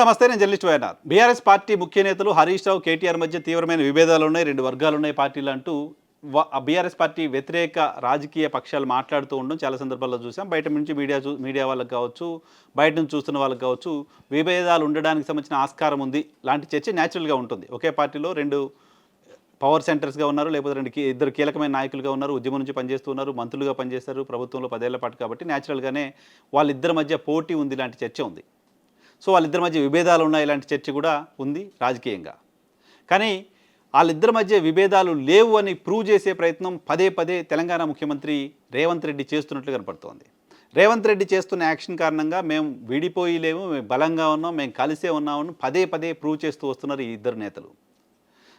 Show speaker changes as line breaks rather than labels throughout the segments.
నమస్తే, నేను journalist YNR. BRS party ముఖ్య నేతలు హరీష్ రావు, కేటీఆర్ మధ్య తీవ్రమైన విభేదాలు ఉన్నాయి, రెండు వర్గాలు ఉన్నాయి పార్టీలు అంటూ బీఆర్ఎస్ పార్టీ వ్యతిరేక రాజకీయ పక్షాలు మాట్లాడుతూ ఉండడం చాలా సందర్భాల్లో చూసాం. బయట నుంచి మీడియా వాళ్ళకి కావచ్చు, బయట నుంచి చూస్తున్న వాళ్ళకి కావచ్చు, విభేదాలు ఉండడానికి సంబంధించిన ఆస్కారం ఉంది లాంటి చర్చ న్యాచురల్గా ఉంటుంది. ఒకే పార్టీలో రెండు పవర్ సెంటర్స్గా ఉన్నారు, లేకపోతే ఇద్దరు కీలకమైన నాయకులుగా ఉన్నారు, ఉద్యమం నుంచి పనిచేస్తున్నారు, మంత్రులుగా పనిచేస్తారు ప్రభుత్వంలో 10 ఏళ్ల పాటు. కాబట్టి న్యాచురల్గానే వాళ్ళిద్దరి మధ్య పోటీ ఉంది లాంటి చర్చ ఉంది. సో వాళ్ళిద్దరి మధ్య విభేదాలు ఉన్నాయి ఇలాంటి చర్చ కూడా ఉంది రాజకీయంగా. కానీ వాళ్ళిద్దరి మధ్య విభేదాలు లేవు అని ప్రూవ్ చేసే ప్రయత్నం పదే పదే తెలంగాణ ముఖ్యమంత్రి రేవంత్ రెడ్డి చేస్తున్నట్లు కనపడుతోంది. రేవంత్ రెడ్డి చేస్తున్న యాక్షన్ కారణంగా మేము విడిపోయి లేము, మేము బలంగా ఉన్నాం, మేము కలిసే ఉన్నామని పదే పదే ప్రూవ్ చేస్తూ వస్తున్నారు ఈ ఇద్దరు నేతలు.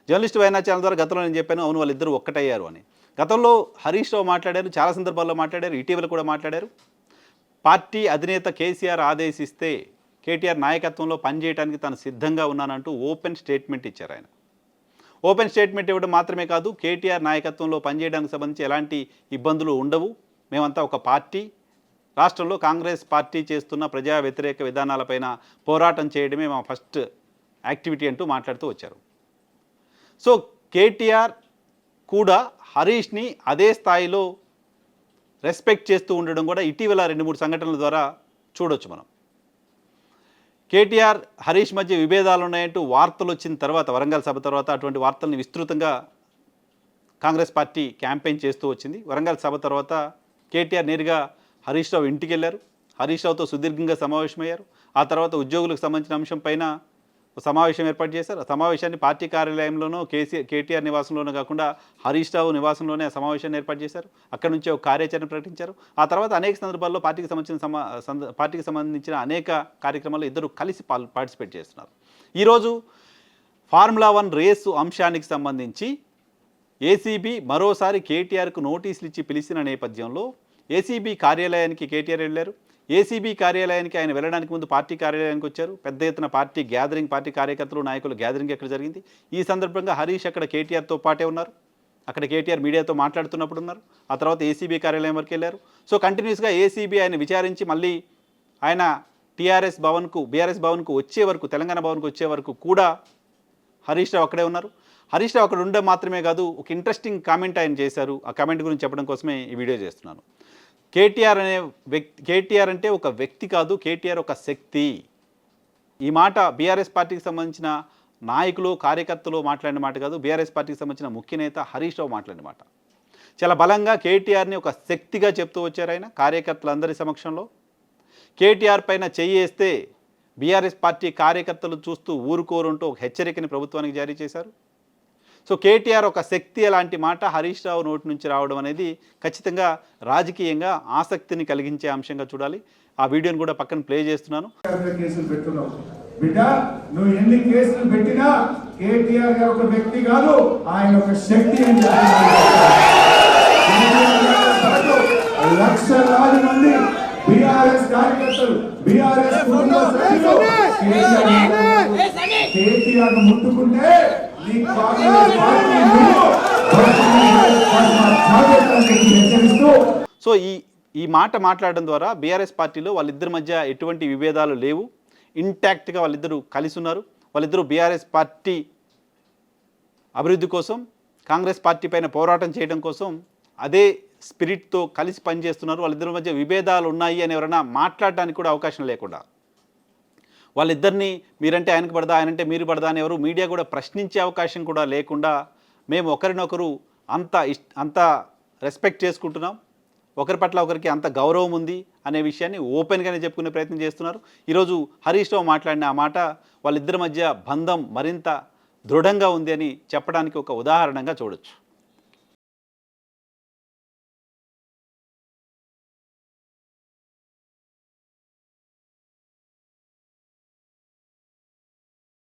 జర్నలిస్ట్ వైఎన్ఆర్ ఛానల్ ద్వారా గతంలో నేను చెప్పాను, అవును వాళ్ళిద్దరూ ఒక్కటయ్యారు అని. గతంలో హరీష్ రావు మాట్లాడారు, చాలా సందర్భాల్లో మాట్లాడారు, ఇటీవల కూడా మాట్లాడారు. పార్టీ అధినేత కేసీఆర్ ఆదేశిస్తే కేటీఆర్ నాయకత్వంలో పనిచేయడానికి తాను సిద్ధంగా ఉన్నానంటూ ఓపెన్ స్టేట్మెంట్ ఇచ్చారు ఆయన. ఓపెన్ స్టేట్మెంట్ ఇవ్వడం మాత్రమే కాదు, కేటీఆర్ నాయకత్వంలో పనిచేయడానికి సంబంధించి ఎలాంటి ఇబ్బందులు ఉండవు, మేమంతా ఒక పార్టీ, రాష్ట్రంలో కాంగ్రెస్ పార్టీ చేస్తున్న ప్రజా వ్యతిరేక విధానాలపైన పోరాటం చేయడమే మా ఫస్ట్ యాక్టివిటీ అంటూ మాట్లాడుతూ వచ్చారు. సో కేటీఆర్ కూడా హరీష్ని అదే స్థాయిలో రెస్పెక్ట్ చేస్తూ ఉండడం కూడా ఇటీవల 2-3 సంఘటనల ద్వారా చూడొచ్చు మనం. కేటీఆర్ హరీష్ మధ్య విభేదాలు ఉన్నాయంటూ వార్తలు వచ్చిన తర్వాత, వరంగల్ సభ తర్వాత అటువంటి వార్తల్ని విస్తృతంగా కాంగ్రెస్ పార్టీ క్యాంపెయిన్ చేస్తూ వచ్చింది. వరంగల్ సభ తర్వాత కేటీఆర్ నేరుగా హరీష్ రావు ఇంటికి వెళ్ళారు, హరీష్ రావుతో సుదీర్ఘంగా సమావేశమయ్యారు. ఆ తర్వాత ఉద్యోగులకు సంబంధించిన అంశం పైన సమావేశం ఏర్పాటు చేశారు. ఆ సమావేశాన్ని పార్టీ కార్యాలయంలోనూ కేటీఆర్ నివాసంలోనూ కాకుండా హరీష్ రావు నివాసంలోనే ఆ సమావేశాన్ని ఏర్పాటు చేశారు. అక్కడి నుంచి ఒక కార్యాచరణ ప్రకటించారు. ఆ తర్వాత అనేక సందర్భాల్లో పార్టీకి సంబంధించిన అనేక కార్యక్రమాల్లో ఇద్దరు కలిసి పార్టిసిపేట్ చేస్తున్నారు. ఈరోజు ఫార్ములా 1 రేసు అంశానికి సంబంధించి ఏసీబీ మరోసారి కేటీఆర్కు నోటీసులు ఇచ్చి పిలిచిన నేపథ్యంలో ఏసీబీ కార్యాలయానికి కేటీఆర్ వెళ్ళారు. ఏసీబీ కార్యాలయానికి ఆయన వెళ్ళడానికి ముందు పార్టీ కార్యాలయానికి వచ్చారు. పెద్ద ఎత్తున పార్టీ కార్యకర్తలు, నాయకులు గ్యాదరింగ్ ఎక్కడ జరిగింది. ఈ సందర్భంగా హరీష్ అక్కడ కేటీఆర్తో పాటే ఉన్నారు. అక్కడ కేటీఆర్ మీడియాతో మాట్లాడుతున్నప్పుడు ఉన్నారు. ఆ తర్వాత ఏసీబీ కార్యాలయం వరకు వెళ్ళారు. సో కంటిన్యూస్గా ఏసీబీ ఆయన విచారించి మళ్ళీ ఆయన బీఆర్ఎస్ భవన్కు వచ్చే వరకు, తెలంగాణ భవన్కు వచ్చే వరకు కూడా హరీష్ రావు అక్కడే ఉన్నారు. హరీష్ రావు అక్కడ ఉండడం మాత్రమే కాదు, ఒక ఇంట్రెస్టింగ్ కామెంట్ ఆయన చేశారు. ఆ కామెంట్ గురించి చెప్పడం కోసమే ఈ వీడియో చేస్తున్నాను. కేటీఆర్ అంటే ఒక వ్యక్తి కాదు, కేటీఆర్ ఒక శక్తి. ఈ మాట బీఆర్ఎస్ పార్టీకి సంబంధించిన నాయకులు, కార్యకర్తలు మాట్లాడిన మాట కాదు, బీఆర్ఎస్ పార్టీకి సంబంధించిన ముఖ్య నేత హరీష్ రావు మాట్లాడిన మాట. చాలా బలంగా కేటీఆర్ని ఒక శక్తిగా చెప్తూ వచ్చారు ఆయన కార్యకర్తలందరి సమక్షంలో. కేటీఆర్ పైన చెయ్యేస్తే బీఆర్ఎస్ పార్టీ కార్యకర్తలు చూస్తూ ఊరుకోరుంటూ ఒక హెచ్చరికని ప్రభుత్వానికి జారీ చేశారు. సో కేటీఆర్ ఒక శక్తి అలాంటి మాట హరీష్ రావు నోటి నుంచి రావడం అనేది ఖచ్చితంగా రాజకీయంగా ఆసక్తిని కలిగించే అంశంగా చూడాలి. ఆ వీడియోని కూడా పక్కన ప్లే చేస్తున్నాను.
నువ్వు ఎన్ని కేసులు పెట్టినా కేటీఆర్ గారు ఒక వ్యక్తి కాదు, ఆయన ఒక శక్తి అని లక్షలాది మంది బీఆర్ఎస్ కార్యకర్తలు, బీఆర్ఎస్ కేటీఆర్ ముట్టుకుంటే
సో ఈ మాట మాట్లాడడం ద్వారా బీఆర్ఎస్ పార్టీలో వాళ్ళిద్దరి మధ్య ఎటువంటి విభేదాలు లేవు, ఇంటాక్ట్గా వాళ్ళిద్దరూ కలిసి ఉన్నారు. వాళ్ళిద్దరూ బీఆర్ఎస్ పార్టీ అభివృద్ధి కోసం, కాంగ్రెస్ పార్టీ పైన పోరాటం చేయడం కోసం అదే స్పిరిట్తో కలిసి పనిచేస్తున్నారు. వాళ్ళిద్దరి మధ్య విభేదాలు ఉన్నాయి అని ఎవరైనా మాట్లాడడానికి కూడా అవకాశం లేకుండా, వాళ్ళిద్దరినీ మీరంటే ఆయనకు పడదా, ఆయనంటే మీరు పడదా అని ఎవరు మీడియా కూడా ప్రశ్నించే అవకాశం కూడా లేకుండా మేము ఒకరినొకరు అంత రెస్పెక్ట్ చేసుకుంటున్నాం, ఒకరి పట్ల ఒకరికి అంత గౌరవం ఉంది అనే విషయాన్ని ఓపెన్గానే చెప్పుకునే ప్రయత్నం చేస్తున్నారు. ఈరోజు హరీష్ రావు మాట్లాడిన ఆ మాట వాళ్ళిద్దరి మధ్య బంధం మరింత దృఢంగా ఉంది అని చెప్పడానికి ఒక ఉదాహరణగా చూడొచ్చు.